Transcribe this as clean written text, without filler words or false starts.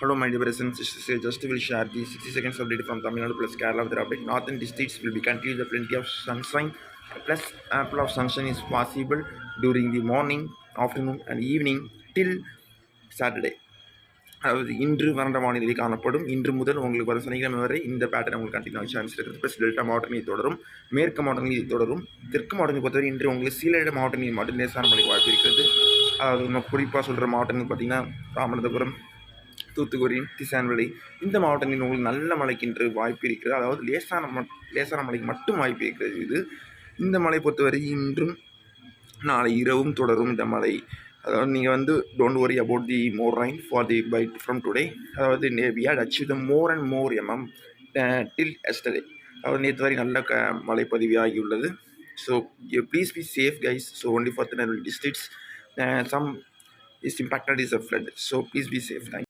Hello, my dear brothers and sisters. I just will share the 60 seconds update from Tamil Nadu plus Kerala with the update. Northern districts will be continued with plenty of sunshine. Plus, ample of sunshine is possible during the morning, afternoon, and evening till Saturday. அதாவது இன்று வறண்ட வானிலை காணப்படும். இன்று முதல் உங்களுக்கு வர சனிக்கிழமை வரை இந்த பேட்டர்ன் உங்களுக்கு கண்டினியூ சான்ஸ் இருக்குது. ப்ளஸ் டெல்டா மாவட்டம் இது தொடரும், மேற்கு மாவட்டங்கள் இது தொடரும். தெற்கு மாவட்டத்தை பொறுத்தவரை இன்று உங்களுக்கு சீலட மாவட்டங்களில் மட்டும் லேசான மழைக்கு வாய்ப்பு இருக்கிறது. அதாவது நம்ம குறிப்பாக சொல்கிற மாவட்டங்கள் பார்த்திங்கன்னா ராமநாதபுரம், தூத்துக்குடி, திசான்வெளி இந்த மாவட்டங்களில் உங்களுக்கு நல்ல மழைக்கு இன்று வாய்ப்பு இருக்கிறது. அதாவது லேசான மழைக்கு மட்டும் வாய்ப்பு இருக்கிறது. இந்த மழை பொறுத்தவரை இன்றும் நாளை இரவும் தொடரும் இந்த மழை. அதாவது நீங்கள் வந்து don't worry about the more rain for the bite from today. அதாவது we had achieve the more and more till yesterday. அதாவது நேற்று வரை நல்ல மழை பதிவாகியுள்ளது. So please be safe guys. So only for the districts some is impacted is a flood. So please be safe. Thank you.